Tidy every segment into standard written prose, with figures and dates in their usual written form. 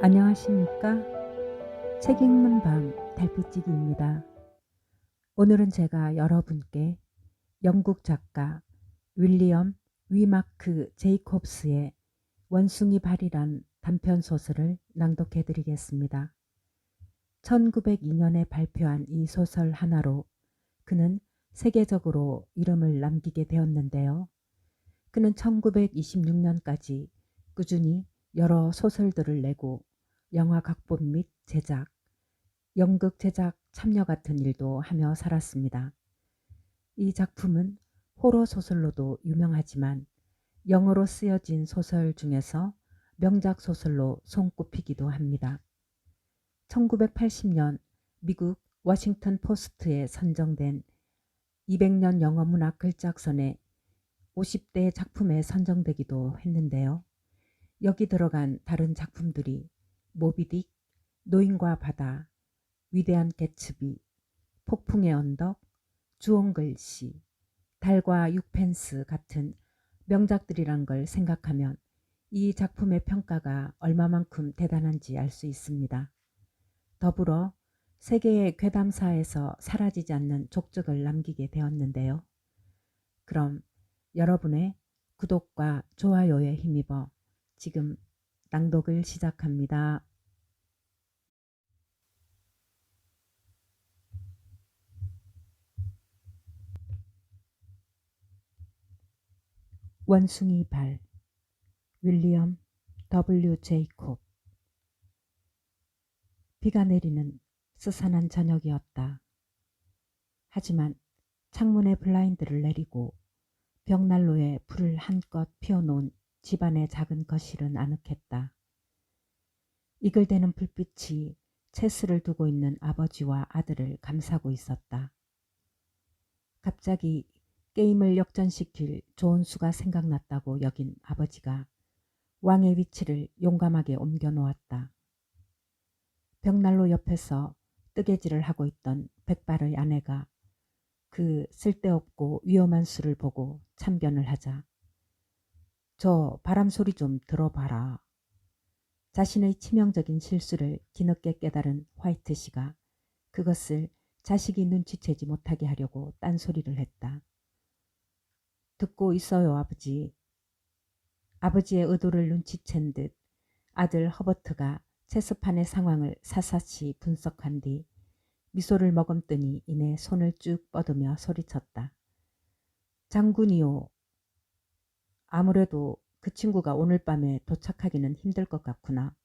안녕하십니까? 책 읽는 밤 달빛지기입니다. 오늘은 제가 여러분께 영국 작가 윌리엄 위마크 제이콥스의 원숭이 발이란 단편소설을 낭독해 드리겠습니다. 1902년에 발표한 이 소설 하나로 그는 세계적으로 이름을 남기게 되었는데요. 그는 1926년까지 꾸준히 여러 소설들을 내고 영화 각본 및 제작, 연극 제작 참여 같은 일도 하며 살았습니다. 이 작품은 호러 소설로도 유명하지만 영어로 쓰여진 소설 중에서 명작 소설로 손꼽히기도 합니다. 1980년 미국 워싱턴 포스트에 선정된 200년 영어 문학 글작선에 50대 작품에 선정되기도 했는데요. 여기 들어간 다른 작품들이 모비딕, 노인과 바다, 위대한 개츠비, 폭풍의 언덕, 주홍글씨, 달과 육펜스 같은 명작들이란 걸 생각하면 이 작품의 평가가 얼마만큼 대단한지 알 수 있습니다. 더불어 세계의 괴담사에서 사라지지 않는 족적을 남기게 되었는데요. 그럼 여러분의 구독과 좋아요에 힘입어 지금 낭독을 시작합니다. 원숭이 발, 윌리엄 W. 제이콥. 비가 내리는 스산한 저녁이었다. 하지만 창문에 블라인드를 내리고 벽난로에 불을 한껏 피워놓은 집안의 작은 거실은 아늑했다. 이글대는 불빛이 체스를 두고 있는 아버지와 아들을 감싸고 있었다. 갑자기 게임을 역전시킬 좋은 수가 생각났다고 여긴 아버지가 왕의 위치를 용감하게 옮겨 놓았다. 벽난로 옆에서 뜨개질을 하고 있던 백발의 아내가 그 쓸데없고 위험한 수를 보고 참견을 하자 저 바람 소리 좀 들어봐라. 자신의 치명적인 실수를 뒤늦게 깨달은 화이트 씨가 그것을 자식이 눈치채지 못하게 하려고 딴소리를 했다. 듣고 있어요, 아버지. 아버지의 의도를 눈치챈 듯 아들 허버트가 체스판의 상황을 사사치 분석한 뒤 미소를 머금더니 이내 손을 쭉 뻗으며 소리쳤다. 장군이요. 아무래도 그 친구가 오늘 밤에 도착하기는 힘들 것 같구나.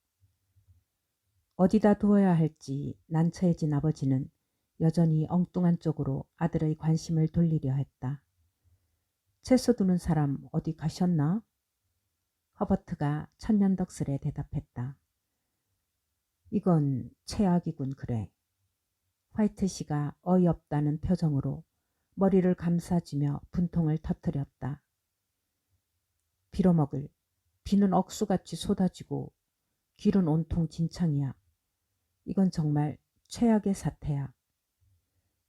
어디다 두어야 할지 난처해진 아버지는 여전히 엉뚱한 쪽으로 아들의 관심을 돌리려 했다. 채소 두는 사람 어디 가셨나? 허버트가 천년덕스레 대답했다. 이건 최악이군 그래. 화이트 씨가 어이없다는 표정으로 머리를 감싸주며 분통을 터뜨렸다. 빌어먹을 비는 억수같이 쏟아지고 길은 온통 진창이야. 이건 정말 최악의 사태야.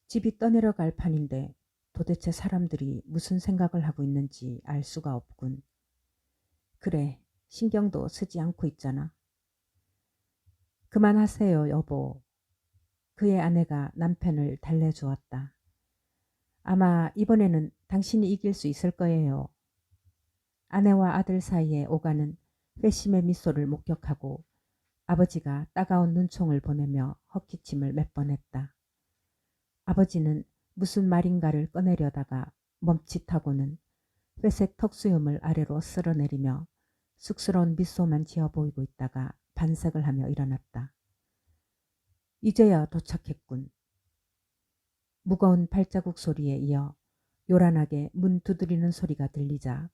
집이 떠내려갈 판인데 도대체 사람들이 무슨 생각을 하고 있는지 알 수가 없군. 그래, 신경도 쓰지 않고 있잖아. 그만하세요, 여보. 그의 아내가 남편을 달래주었다. 아마 이번에는 당신이 이길 수 있을 거예요. 아내와 아들 사이에 오가는 회심의 미소를 목격하고 아버지가 따가운 눈총을 보내며 헛기침을 몇 번 했다. 아버지는 무슨 말인가를 꺼내려다가 멈칫하고는 회색 턱수염을 아래로 쓸어내리며 쑥스러운 미소만 지어 보이고 있다가 반색을 하며 일어났다. 이제야 도착했군. 무거운 발자국 소리에 이어 요란하게 문 두드리는 소리가 들리자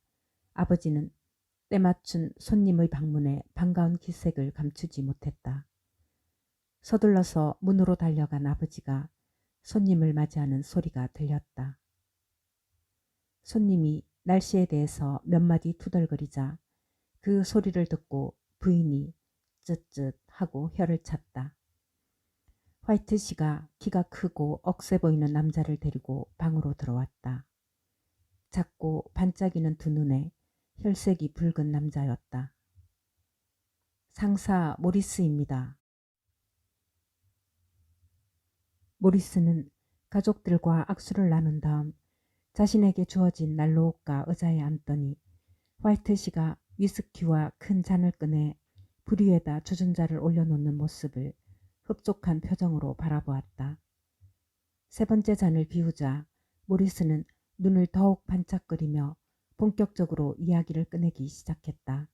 아버지는 때맞춘 손님의 방문에 반가운 기색을 감추지 못했다. 서둘러서 문으로 달려간 아버지가 손님을 맞이하는 소리가 들렸다. 손님이 날씨에 대해서 몇 마디 투덜거리자 그 소리를 듣고 부인이 쯧쯧 하고 혀를 찼다. 화이트 씨가 키가 크고 억세 보이는 남자를 데리고 방으로 들어왔다. 작고 반짝이는 두 눈에 혈색이 붉은 남자였다. 상사 모리스입니다. 모리스는 가족들과 악수를 나눈 다음 자신에게 주어진 난로옷과 의자에 앉더니 화이트씨가 위스키와 큰 잔을 꺼내 불 위에다 주전자를 올려놓는 모습을 흡족한 표정으로 바라보았다. 세 번째 잔을 비우자 모리스는 눈을 더욱 반짝거리며 본격적으로 이야기를 꺼내기 시작했다.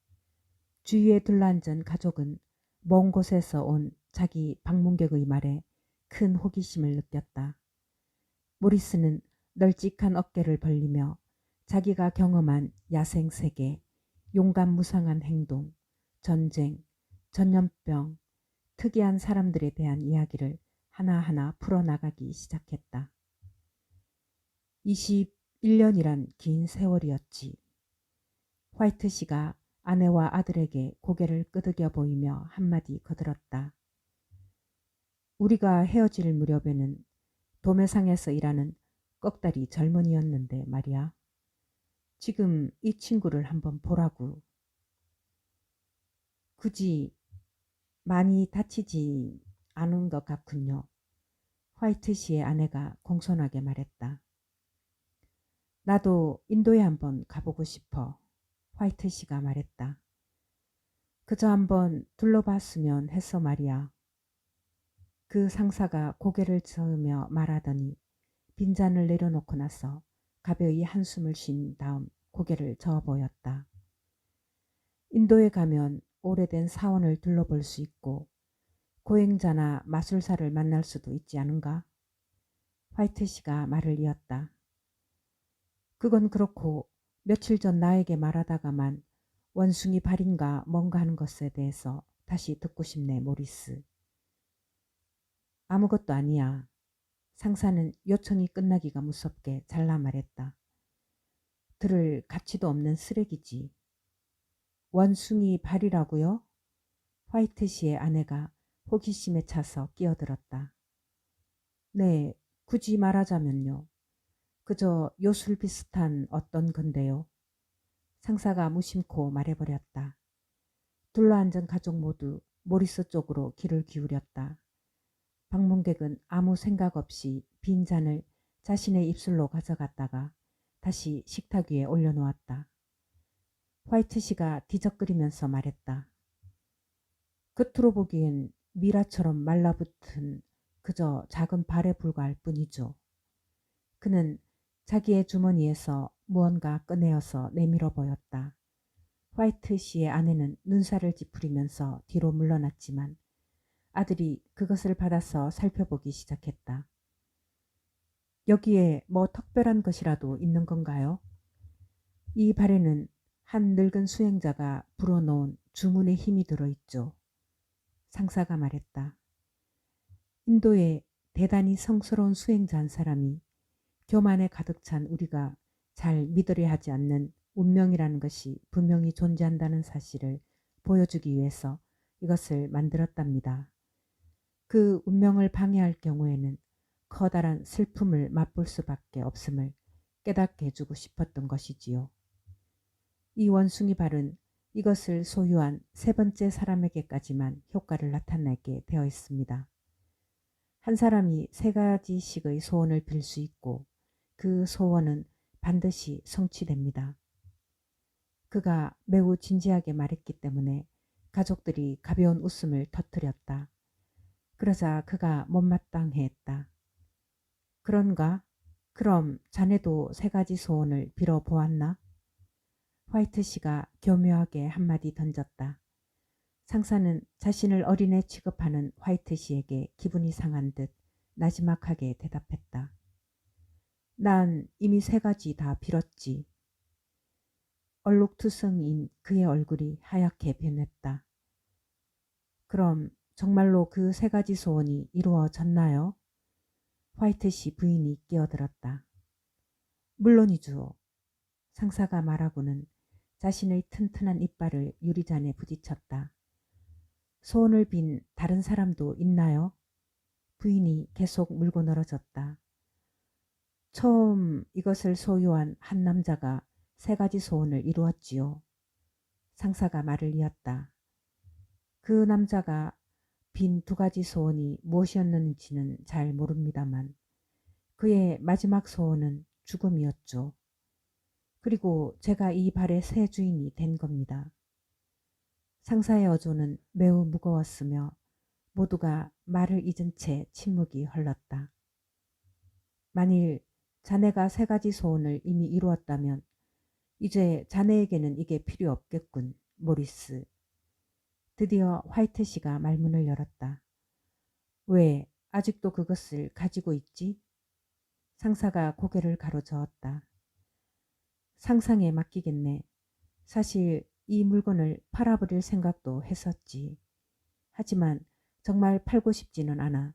주위에 둘러앉은 가족은 먼 곳에서 온 자기 방문객의 말에 큰 호기심을 느꼈다. 모리스는 널찍한 어깨를 벌리며 자기가 경험한 야생세계, 용감무상한 행동, 전쟁, 전염병, 특이한 사람들에 대한 이야기를 하나하나 풀어나가기 시작했다. 21년이란 긴 세월이었지. 화이트씨가 아내와 아들에게 고개를 끄덕여 보이며 한마디 거들었다. 우리가 헤어질 무렵에는 도매상에서 일하는 꺽다리 젊은이였는데 말이야. 지금 이 친구를 한번 보라고. 굳이 많이 다치지 않은 것 같군요. 화이트씨의 아내가 공손하게 말했다. 나도 인도에 한번 가보고 싶어. 화이트씨가 말했다. 그저 한번 둘러봤으면 해서 말이야. 그 상사가 고개를 저으며 말하더니 빈잔을 내려놓고 나서 가벼이 한숨을 쉰 다음 고개를 저어 보였다. 인도에 가면 오래된 사원을 둘러볼 수 있고 고행자나 마술사를 만날 수도 있지 않은가? 화이트씨가 말을 이었다. 그건 그렇고 며칠 전 나에게 말하다가만 원숭이 발인가 뭔가 하는 것에 대해서 다시 듣고 싶네, 모리스. 아무것도 아니야. 상사는 요청이 끝나기가 무섭게 잘라 말했다. 들을 가치도 없는 쓰레기지. 원숭이 발이라고요? 화이트씨의 아내가 호기심에 차서 끼어들었다. 네, 굳이 말하자면요. 그저 요술 비슷한 어떤 건데요. 상사가 무심코 말해버렸다. 둘러앉은 가족 모두 모리스 쪽으로 귀를 기울였다. 방문객은 아무 생각 없이 빈 잔을 자신의 입술로 가져갔다가 다시 식탁 위에 올려놓았다. 화이트씨가 뒤적거리면서 말했다. 겉으로 보기엔 미라처럼 말라붙은 그저 작은 발에 불과할 뿐이죠. 그는 자기의 주머니에서 무언가 꺼내어서 내밀어 보였다. 화이트씨의 아내는 눈살을 찌푸리면서 뒤로 물러났지만 아들이 그것을 받아서 살펴보기 시작했다. 여기에 뭐 특별한 것이라도 있는 건가요? 이 발에는 한 늙은 수행자가 불어놓은 주문의 힘이 들어있죠. 상사가 말했다. 인도에 대단히 성스러운 수행자 한 사람이 교만에 가득 찬 우리가 잘 믿으려 하지 않는 운명이라는 것이 분명히 존재한다는 사실을 보여주기 위해서 이것을 만들었답니다. 그 운명을 방해할 경우에는 커다란 슬픔을 맛볼 수밖에 없음을 깨닫게 해주고 싶었던 것이지요. 이 원숭이 발은 이것을 소유한 세 번째 사람에게까지만 효과를 나타내게 되어 있습니다. 한 사람이 세 가지씩의 소원을 빌 수 있고 그 소원은 반드시 성취됩니다. 그가 매우 진지하게 말했기 때문에 가족들이 가벼운 웃음을 터뜨렸다. 그러자 그가 못마땅해했다. 그런가? 그럼 자네도 세 가지 소원을 빌어보았나? 화이트씨가 교묘하게 한마디 던졌다. 상사는 자신을 어린애 취급하는 화이트씨에게 기분이 상한 듯 나지막하게 대답했다. 난 이미 세 가지 다 빌었지. 얼룩투성인 그의 얼굴이 하얗게 변했다. 그럼 정말로 그 세 가지 소원이 이루어졌나요? 화이트씨 부인이 끼어들었다. 물론이죠. 상사가 말하고는 자신의 튼튼한 이빨을 유리잔에 부딪혔다. 소원을 빈 다른 사람도 있나요? 부인이 계속 물고 늘어졌다. 처음 이것을 소유한 한 남자가 세 가지 소원을 이루었지요. 상사가 말을 이었다. 그 남자가 빈 두 가지 소원이 무엇이었는지는 잘 모릅니다만 그의 마지막 소원은 죽음이었죠. 그리고 제가 이 발의 새 주인이 된 겁니다. 상사의 어조는 매우 무거웠으며 모두가 말을 잊은 채 침묵이 흘렀다. 만일 자네가 세 가지 소원을 이미 이루었다면 이제 자네에게는 이게 필요 없겠군, 모리스. 드디어 화이트 씨가 말문을 열었다. 왜 아직도 그것을 가지고 있지? 상사가 고개를 가로저었다. 상상에 맡기겠네. 사실 이 물건을 팔아버릴 생각도 했었지. 하지만 정말 팔고 싶지는 않아.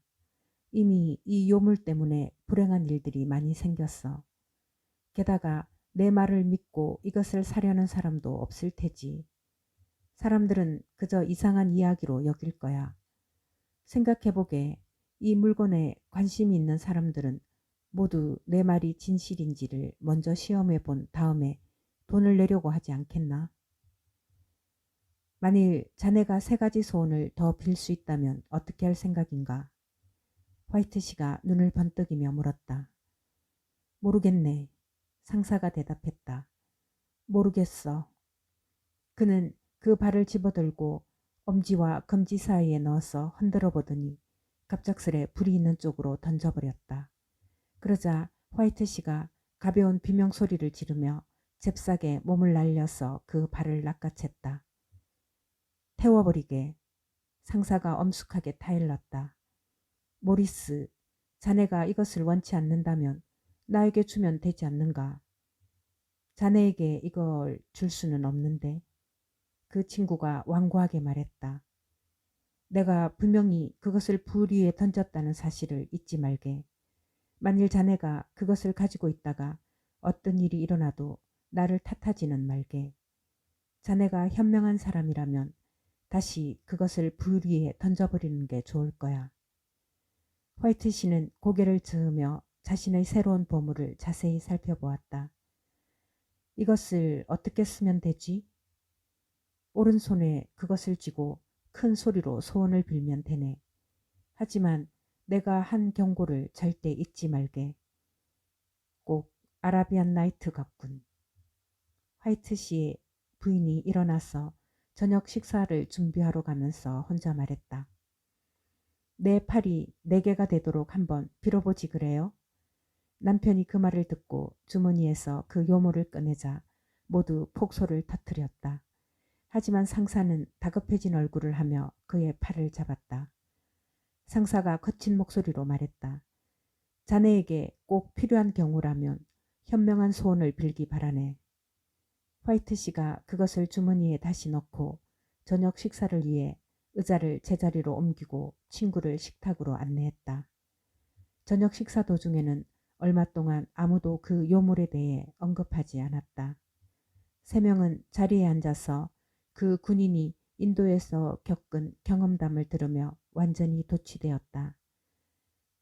이미 이 요물 때문에 불행한 일들이 많이 생겼어. 게다가 내 말을 믿고 이것을 사려는 사람도 없을 테지. 사람들은 그저 이상한 이야기로 여길 거야. 생각해보게 이 물건에 관심이 있는 사람들은 모두 내 말이 진실인지를 먼저 시험해 본 다음에 돈을 내려고 하지 않겠나? 만일 자네가 세 가지 소원을 더 빌 수 있다면 어떻게 할 생각인가? 화이트 씨가 눈을 번뜩이며 물었다. 모르겠네. 상사가 대답했다. 모르겠어. 그는 그 발을 집어들고 엄지와 검지 사이에 넣어서 흔들어 보더니 갑작스레 불이 있는 쪽으로 던져버렸다. 그러자 화이트 씨가 가벼운 비명소리를 지르며 잽싸게 몸을 날려서 그 발을 낚아챘다. 태워버리게. 상사가 엄숙하게 타일렀다. 모리스, 자네가 이것을 원치 않는다면 나에게 주면 되지 않는가? 자네에게 이걸 줄 수는 없는데. 그 친구가 완고하게 말했다. 내가 분명히 그것을 불 위에 던졌다는 사실을 잊지 말게. 만일 자네가 그것을 가지고 있다가 어떤 일이 일어나도 나를 탓하지는 말게. 자네가 현명한 사람이라면 다시 그것을 불 위에 던져버리는 게 좋을 거야. 화이트 씨는 고개를 저으며 자신의 새로운 보물을 자세히 살펴보았다. 이것을 어떻게 쓰면 되지? 오른손에 그것을 쥐고 큰 소리로 소원을 빌면 되네. 하지만 내가 한 경고를 절대 잊지 말게. 꼭 아라비안 나이트 같군. 화이트 씨의 부인이 일어나서 저녁 식사를 준비하러 가면서 혼자 말했다. 내 팔이 4개가 되도록 한번 빌어보지 그래요? 남편이 그 말을 듣고 주머니에서 그 요모를 꺼내자 모두 폭소를 터뜨렸다. 하지만 상사는 다급해진 얼굴을 하며 그의 팔을 잡았다. 상사가 거친 목소리로 말했다. 자네에게 꼭 필요한 경우라면 현명한 소원을 빌기 바라네. 화이트 씨가 그것을 주머니에 다시 넣고 저녁 식사를 위해 의자를 제자리로 옮기고 친구를 식탁으로 안내했다. 저녁 식사 도중에는 얼마 동안 아무도 그 요물에 대해 언급하지 않았다. 3명은 자리에 앉아서 그 군인이 인도에서 겪은 경험담을 들으며 완전히 도취되었다.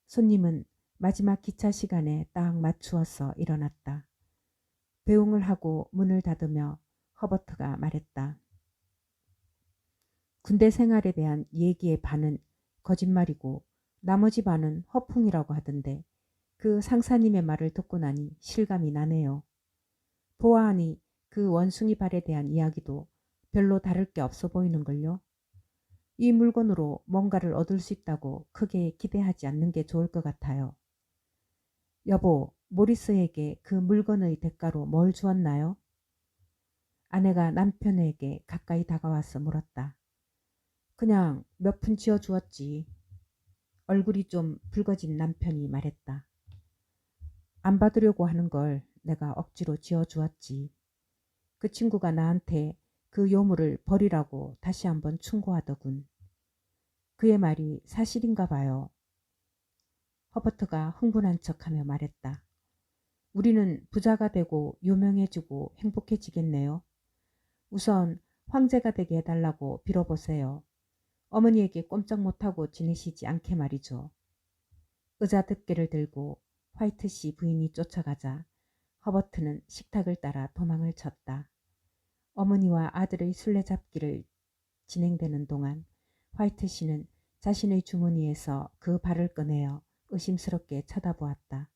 손님은 마지막 기차 시간에 딱 맞추어서 일어났다. 배웅을 하고 문을 닫으며 허버트가 말했다. 군대 생활에 대한 얘기의 반은 거짓말이고 나머지 반은 허풍이라고 하던데 그 상사님의 말을 듣고 나니 실감이 나네요. 보아하니 그 원숭이 발에 대한 이야기도 별로 다를 게 없어 보이는걸요. 이 물건으로 뭔가를 얻을 수 있다고 크게 기대하지 않는 게 좋을 것 같아요. 여보, 모리스에게 그 물건의 대가로 뭘 주었나요? 아내가 남편에게 가까이 다가와서 물었다. 그냥 몇 푼 쥐어 주었지. 얼굴이 좀 붉어진 남편이 말했다. 안 받으려고 하는 걸 내가 억지로 쥐어 주었지. 그 친구가 나한테 그 요물을 버리라고 다시 한번 충고하더군. 그의 말이 사실인가 봐요. 허버트가 흥분한 척하며 말했다. 우리는 부자가 되고 유명해지고 행복해지겠네요. 우선 황제가 되게 해달라고 빌어보세요. 어머니에게 꼼짝 못하고 지내시지 않게 말이죠. 의자 덮개를 들고 화이트 씨 부인이 쫓아가자 허버트는 식탁을 따라 도망을 쳤다. 어머니와 아들의 술래잡기를 진행되는 동안 화이트 씨는 자신의 주머니에서 그 발을 꺼내어 의심스럽게 쳐다보았다.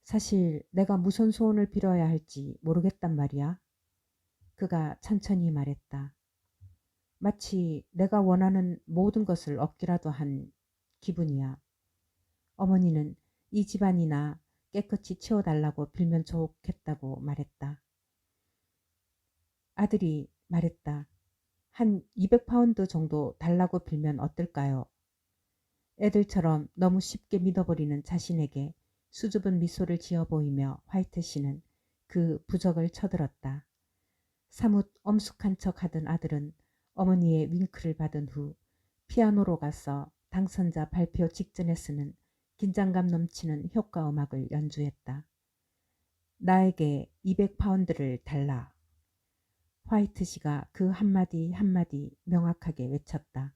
사실 내가 무슨 소원을 빌어야 할지 모르겠단 말이야. 그가 천천히 말했다. 마치 내가 원하는 모든 것을 얻기라도 한 기분이야. 어머니는 이 집안이나 깨끗이 치워달라고 빌면 좋겠다고 말했다. 아들이 말했다. 한 200파운드 정도 달라고 빌면 어떨까요? 애들처럼 너무 쉽게 믿어버리는 자신에게 수줍은 미소를 지어 보이며 화이트 씨는 그 부적을 쳐들었다. 사뭇 엄숙한 척 하던 아들은 어머니의 윙크를 받은 후 피아노로 가서 당선자 발표 직전에 쓰는 긴장감 넘치는 효과 음악을 연주했다. 나에게 200파운드를 달라. 화이트 씨가 그 한마디 한마디 명확하게 외쳤다.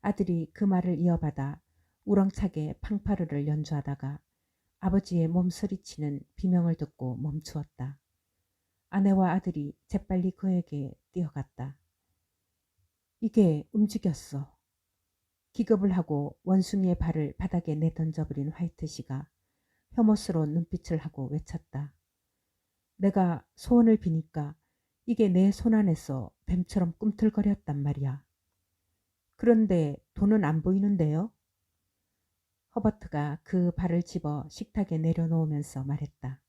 아들이 그 말을 이어받아 우렁차게 팡파르를 연주하다가 아버지의 몸서리치는 비명을 듣고 멈추었다. 아내와 아들이 재빨리 그에게 뛰어갔다. 이게 움직였어. 기겁을 하고 원숭이의 발을 바닥에 내던져버린 화이트 씨가 혐오스러운 눈빛을 하고 외쳤다. 내가 소원을 비니까 이게 내 손안에서 뱀처럼 꿈틀거렸단 말이야. 그런데 돈은 안 보이는데요? 허버트가 그 발을 집어 식탁에 내려놓으면서 말했다.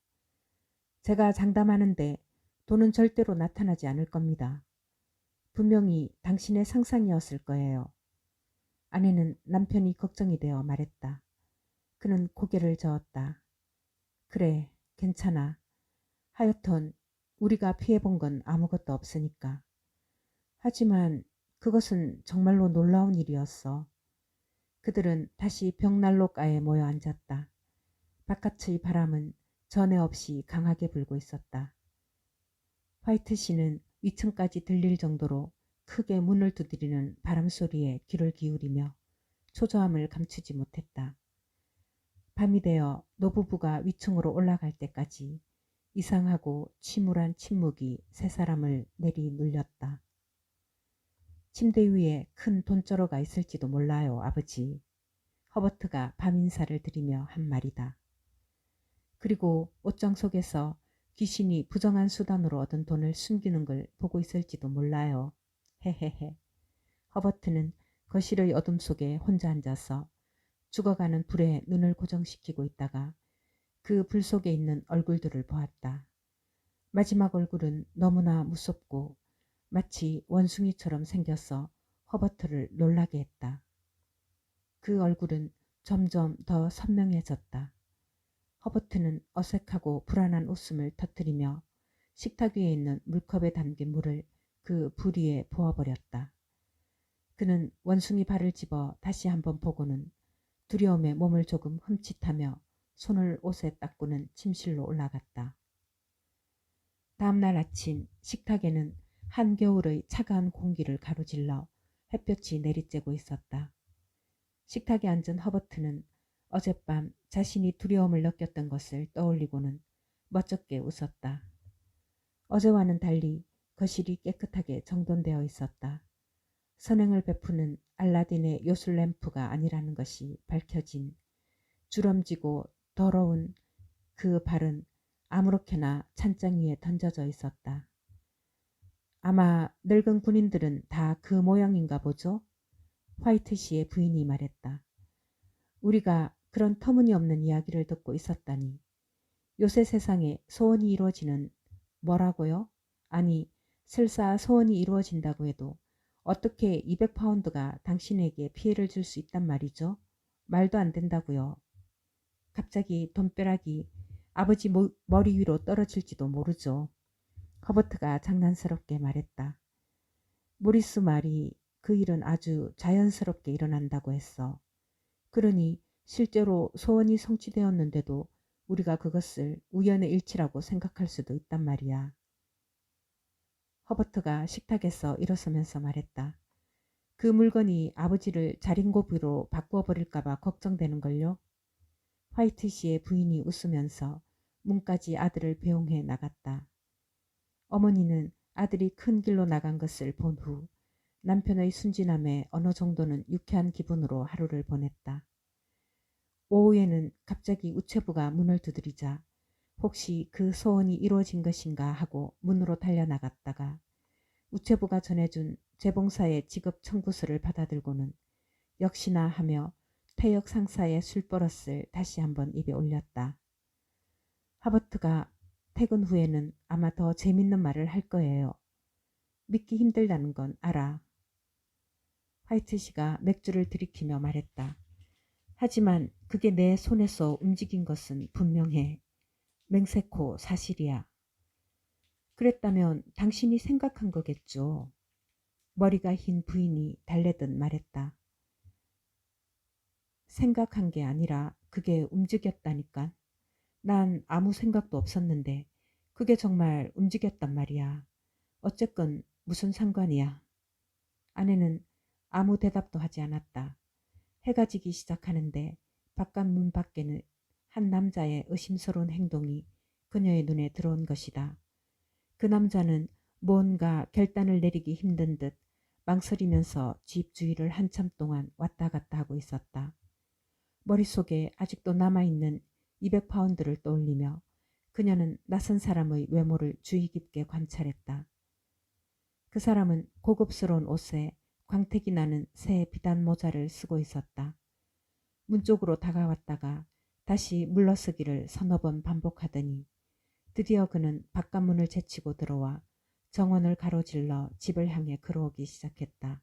제가 장담하는데 돈은 절대로 나타나지 않을 겁니다. 분명히 당신의 상상이었을 거예요. 아내는 남편이 걱정이 되어 말했다. 그는 고개를 저었다. 그래, 괜찮아. 하여튼 우리가 피해본 건 아무것도 없으니까. 하지만 그것은 정말로 놀라운 일이었어. 그들은 다시 벽난로가에 모여 앉았다. 바깥의 바람은 전에 없이 강하게 불고 있었다. 화이트 씨는 위층까지 들릴 정도로 크게 문을 두드리는 바람 소리에 귀를 기울이며 초조함을 감추지 못했다. 밤이 되어 노부부가 위층으로 올라갈 때까지 이상하고 침울한 침묵이 세 사람을 내리눌렸다. 침대 위에 큰 돈자루가 있을지도 몰라요, 아버지. 허버트가 밤인사를 드리며 한 말이다. 그리고 옷장 속에서 귀신이 부정한 수단으로 얻은 돈을 숨기는 걸 보고 있을지도 몰라요. 헤헤헤. 허버트는 거실의 어둠 속에 혼자 앉아서 죽어가는 불에 눈을 고정시키고 있다가 그 불 속에 있는 얼굴들을 보았다. 마지막 얼굴은 너무나 무섭고 마치 원숭이처럼 생겨서 허버트를 놀라게 했다. 그 얼굴은 점점 더 선명해졌다. 허버트는 어색하고 불안한 웃음을 터뜨리며 식탁 위에 있는 물컵에 담긴 물을 그 불 위에 부어버렸다. 그는 원숭이 발을 집어 다시 한번 보고는 두려움에 몸을 조금 흠칫하며 손을 옷에 닦고는 침실로 올라갔다. 다음날 아침 식탁에는 한겨울의 차가운 공기를 가로질러 햇볕이 내리쬐고 있었다. 식탁에 앉은 허버트는 어젯밤 자신이 두려움을 느꼈던 것을 떠올리고는 멋쩍게 웃었다. 어제와는 달리 거실이 깨끗하게 정돈되어 있었다. 선행을 베푸는 알라딘의 요술 램프가 아니라는 것이 밝혀진 주름지고 더러운 그 발은 아무렇게나 찬장 위에 던져져 있었다. 아마 늙은 군인들은 다 그 모양인가 보죠? 화이트 씨의 부인이 말했다. 우리가 그런 터무니없는 이야기를 듣고 있었다니. 요새 세상에 소원이 이루어지는 뭐라고요? 아니, 설사 소원이 이루어진다고 해도 어떻게 200파운드가 당신에게 피해를 줄 수 있단 말이죠? 말도 안 된다고요. 갑자기 돈벼락이 아버지 머리 위로 떨어질지도 모르죠. 허버트가 장난스럽게 말했다. 모리스 말이 그 일은 아주 자연스럽게 일어난다고 했어. 그러니 실제로 소원이 성취되었는데도 우리가 그것을 우연의 일치라고 생각할 수도 있단 말이야. 허버트가 식탁에서 일어서면서 말했다. 그 물건이 아버지를 자린고비로 바꾸어버릴까봐 걱정되는걸요. 화이트 씨의 부인이 웃으면서 문까지 아들을 배웅해 나갔다. 어머니는 아들이 큰 길로 나간 것을 본 후 남편의 순진함에 어느 정도는 유쾌한 기분으로 하루를 보냈다. 오후에는 갑자기 우체부가 문을 두드리자 혹시 그 소원이 이루어진 것인가 하고 문으로 달려나갔다가 우체부가 전해준 재봉사의 지급 청구서를 받아들고는 역시나 하며 퇴역 상사의 술버릇을 다시 한번 입에 올렸다. 하버트가 퇴근 후에는 아마 더 재밌는 말을 할 거예요. 믿기 힘들다는 건 알아. 화이트 씨가 맥주를 들이키며 말했다. 하지만 그게 내 손에서 움직인 것은 분명해. 맹세코 사실이야. 그랬다면 당신이 생각한 거겠죠. 머리가 흰 부인이 달래듯 말했다. 생각한 게 아니라 그게 움직였다니까. 난 아무 생각도 없었는데 그게 정말 움직였단 말이야. 어쨌건 무슨 상관이야. 아내는 아무 대답도 하지 않았다. 해가 지기 시작하는데 바깥문 밖에는 한 남자의 의심스러운 행동이 그녀의 눈에 들어온 것이다. 그 남자는 뭔가 결단을 내리기 힘든 듯 망설이면서 집 주위를 한참 동안 왔다 갔다 하고 있었다. 머릿속에 아직도 남아있는 200파운드를 떠올리며 그녀는 낯선 사람의 외모를 주의 깊게 관찰했다. 그 사람은 고급스러운 옷에 광택이 나는 새 비단 모자를 쓰고 있었다. 문 쪽으로 다가왔다가 다시 물러서기를 서너 번 반복하더니 드디어 그는 바깥문을 제치고 들어와 정원을 가로질러 집을 향해 걸어오기 시작했다.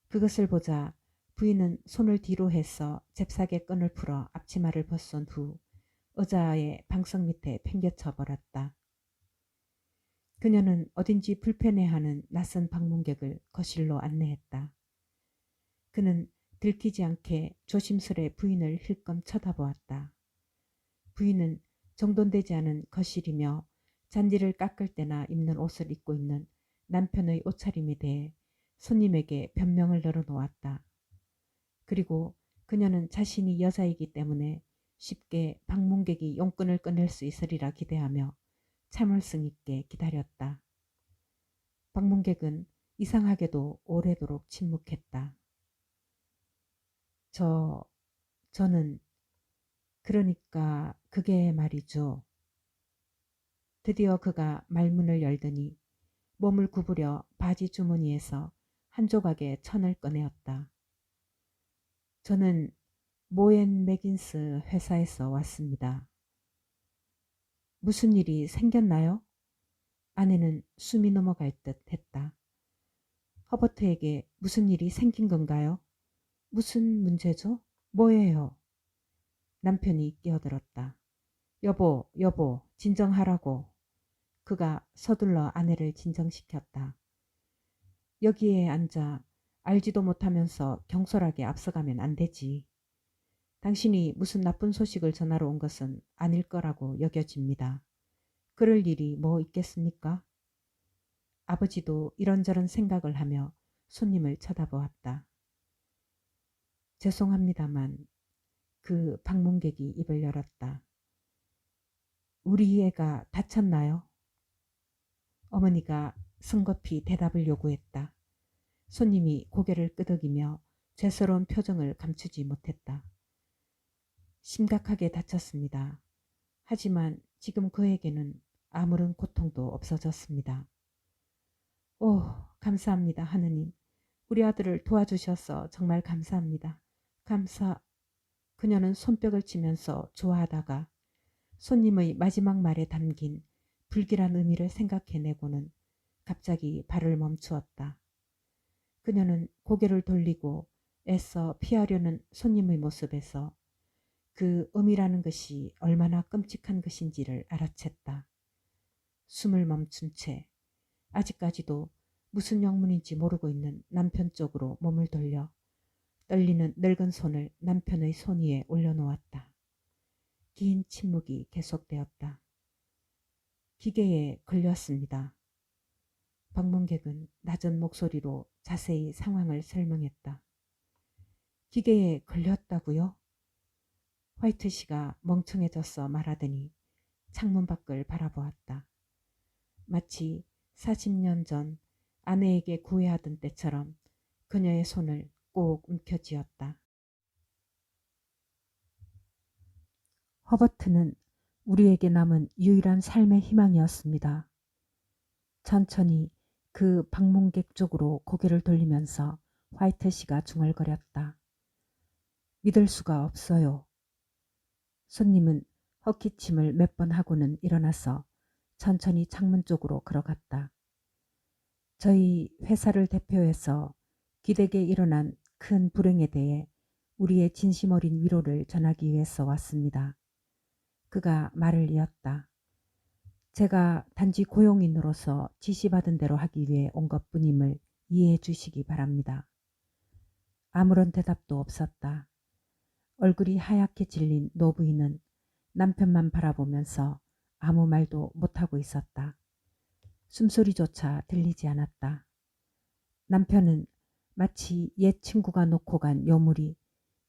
그것을 보자 부인은 손을 뒤로 해서 잽싸게 끈을 풀어 앞치마를 벗은 후 의자의 방석 밑에 팽개쳐 버렸다. 그녀는 어딘지 불편해하는 낯선 방문객을 거실로 안내했다. 그는 들키지 않게 조심스레 부인을 힐끔 쳐다보았다. 부인은 정돈되지 않은 거실이며 잔디를 깎을 때나 입는 옷을 입고 있는 남편의 옷차림에 대해 손님에게 변명을 늘어놓았다. 그리고 그녀는 자신이 여자이기 때문에 쉽게 방문객이 용건을 꺼낼 수 있으리라 기대하며 참을성 있게 기다렸다. 방문객은 이상하게도 오래도록 침묵했다. 저는 그러니까 그게 말이죠. 드디어 그가 말문을 열더니 몸을 구부려 바지 주머니에서 한 조각의 천을 꺼내었다. 저는 모엔 맥인스 회사에서 왔습니다. 무슨 일이 생겼나요? 아내는 숨이 넘어갈 듯 했다. 허버트에게 무슨 일이 생긴 건가요? 무슨 문제죠? 뭐예요? 남편이 끼어들었다. 여보, 진정하라고. 그가 서둘러 아내를 진정시켰다. 여기에 앉아 알지도 못하면서 경솔하게 앞서가면 안 되지. 당신이 무슨 나쁜 소식을 전하러 온 것은 아닐 거라고 여겨집니다. 그럴 일이 뭐 있겠습니까? 아버지도 이런저런 생각을 하며 손님을 쳐다보았다. 죄송합니다만 그 방문객이 입을 열었다. 우리 애가 다쳤나요? 어머니가 성급히 대답을 요구했다. 손님이 고개를 끄덕이며 죄스러운 표정을 감추지 못했다. 심각하게 다쳤습니다. 하지만 지금 그에게는 아무런 고통도 없어졌습니다. 오, 감사합니다, 하느님. 우리 아들을 도와주셔서 정말 감사합니다. 그녀는 손뼉을 치면서 좋아하다가 손님의 마지막 말에 담긴 불길한 의미를 생각해내고는 갑자기 발을 멈추었다. 그녀는 고개를 돌리고 애써 피하려는 손님의 모습에서 그 음이라는 것이 얼마나 끔찍한 것인지를 알아챘다. 숨을 멈춘 채 아직까지도 무슨 영문인지 모르고 있는 남편 쪽으로 몸을 돌려 떨리는 늙은 손을 남편의 손 위에 올려놓았다. 긴 침묵이 계속되었다. 기계에 걸렸습니다. 방문객은 낮은 목소리로 자세히 상황을 설명했다. 기계에 걸렸다고요? 화이트 씨가 멍청해져서 말하더니 창문 밖을 바라보았다. 마치 40년 전 아내에게 구애하던 때처럼 그녀의 손을 꼭 움켜쥐었다. 허버트는 우리에게 남은 유일한 삶의 희망이었습니다. 천천히 그 방문객 쪽으로 고개를 돌리면서 화이트씨가 중얼거렸다. 믿을 수가 없어요. 손님은 헛기침을 몇 번 하고는 일어나서 천천히 창문 쪽으로 걸어갔다. 저희 회사를 대표해서 기댁에 일어난 큰 불행에 대해 우리의 진심 어린 위로를 전하기 위해서 왔습니다. 그가 말을 이었다. 제가 단지 고용인으로서 지시받은 대로 하기 위해 온 것뿐임을 이해해 주시기 바랍니다. 아무런 대답도 없었다. 얼굴이 하얗게 질린 노부인은 남편만 바라보면서 아무 말도 못하고 있었다. 숨소리조차 들리지 않았다. 남편은 마치 옛 친구가 놓고 간 요물이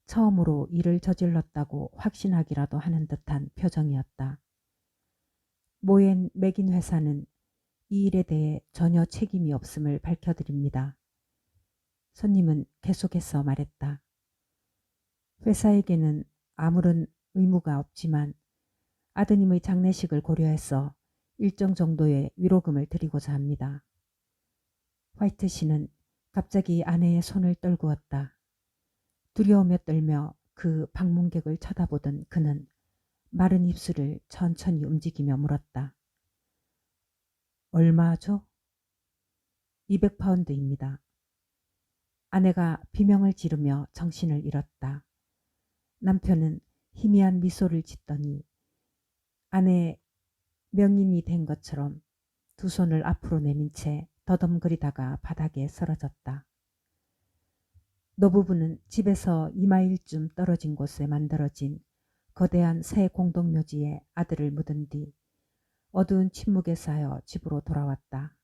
처음으로 일을 저질렀다고 확신하기라도 하는 듯한 표정이었다. 모엔 맥인 회사는 이 일에 대해 전혀 책임이 없음을 밝혀드립니다. 손님은 계속해서 말했다. 회사에게는 아무런 의무가 없지만 아드님의 장례식을 고려해서 일정 정도의 위로금을 드리고자 합니다. 화이트 씨는 갑자기 아내의 손을 떨구었다. 두려우며 떨며 그 방문객을 쳐다보던 그는 마른 입술을 천천히 움직이며 물었다. 얼마죠? 200파운드입니다. 아내가 비명을 지르며 정신을 잃었다. 남편은 희미한 미소를 짓더니 아내 명인이 된 것처럼 두 손을 앞으로 내민 채 더듬거리다가 바닥에 쓰러졌다. 노부부는 집에서 2마일쯤 떨어진 곳에 만들어진 거대한 새 공동묘지에 아들을 묻은 뒤 어두운 침묵에 쌓여 집으로 돌아왔다.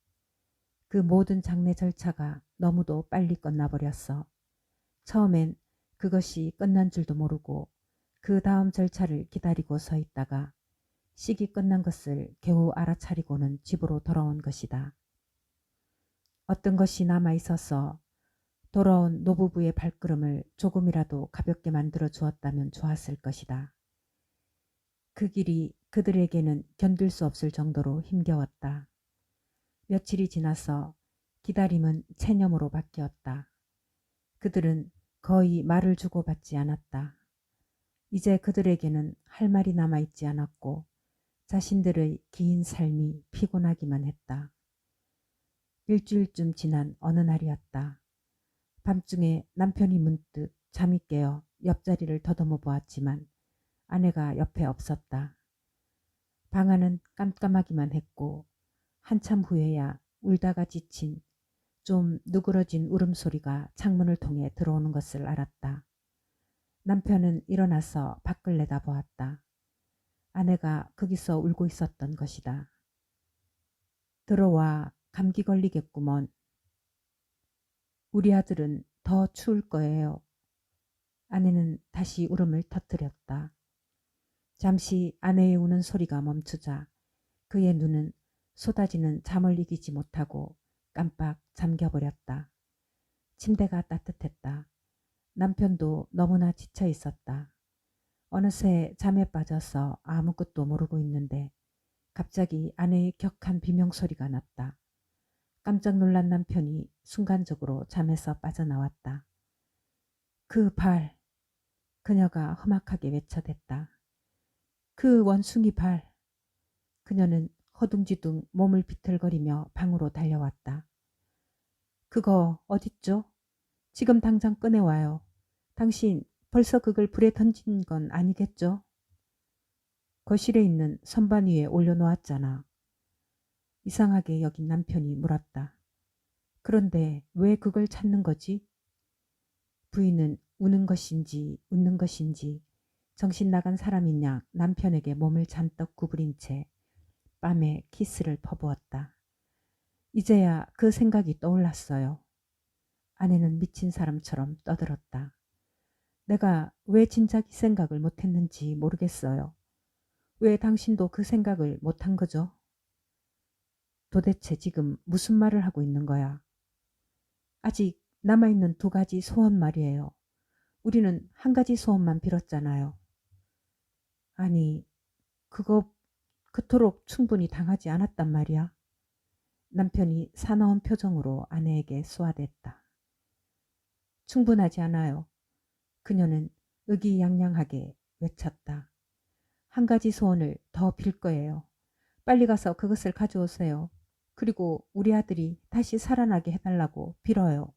그 모든 장례 절차가 너무도 빨리 끝나버렸어. 처음엔 그것이 끝난 줄도 모르고 그 다음 절차를 기다리고 서 있다가 식이 끝난 것을 겨우 알아차리고는 집으로 돌아온 것이다. 어떤 것이 남아있어서 돌아온 노부부의 발걸음을 조금이라도 가볍게 만들어 주었다면 좋았을 것이다. 그 길이 그들에게는 견딜 수 없을 정도로 힘겨웠다. 며칠이 지나서 기다림은 체념으로 바뀌었다. 그들은 거의 말을 주고받지 않았다. 이제 그들에게는 할 말이 남아있지 않았고 자신들의 긴 삶이 피곤하기만 했다. 일주일쯤 지난 어느 날이었다. 밤중에 남편이 문득 잠이 깨어 옆자리를 더듬어 보았지만 아내가 옆에 없었다. 방 안은 깜깜하기만 했고 한참 후에야 울다가 지친 좀 누그러진 울음소리가 창문을 통해 들어오는 것을 알았다. 남편은 일어나서 밖을 내다보았다. 아내가 거기서 울고 있었던 것이다. 들어와 감기 걸리겠구먼. 우리 아들은 더 추울 거예요. 아내는 다시 울음을 터뜨렸다. 잠시 아내의 우는 소리가 멈추자 그의 눈은 쏟아지는 잠을 이기지 못하고 깜빡 잠겨버렸다. 침대가 따뜻했다. 남편도 너무나 지쳐 있었다. 어느새 잠에 빠져서 아무것도 모르고 있는데 갑자기 아내의 격한 비명소리가 났다. 깜짝 놀란 남편이 순간적으로 잠에서 빠져나왔다. 그 발! 그녀가 험악하게 외쳐댔다. 그 원숭이 발! 그녀는 허둥지둥 몸을 비틀거리며 방으로 달려왔다. 그거 어딨죠? 지금 당장 꺼내와요. 당신 벌써 그걸 불에 던진 건 아니겠죠? 거실에 있는 선반 위에 올려놓았잖아. 이상하게 여긴 남편이 물었다. 그런데 왜 그걸 찾는 거지? 부인은 우는 것인지 웃는 것인지 정신 나간 사람인 양 남편에게 몸을 잔뜩 구부린 채 뺨에 키스를 퍼부었다. 이제야 그 생각이 떠올랐어요. 아내는 미친 사람처럼 떠들었다. 내가 왜 진작 이 생각을 못했는지 모르겠어요. 왜 당신도 그 생각을 못한 거죠? 도대체 지금 무슨 말을 하고 있는 거야? 아직 남아있는 2가지 소원 말이에요. 우리는 1가지 소원만 빌었잖아요. 아니, 그거 그토록 충분히 당하지 않았단 말이야. 남편이 사나운 표정으로 아내에게 쏘아댔다. 충분하지 않아요. 그녀는 의기양양하게 외쳤다. 1가지 소원을 더 빌 거예요. 빨리 가서 그것을 가져오세요. 그리고 우리 아들이 다시 살아나게 해달라고 빌어요.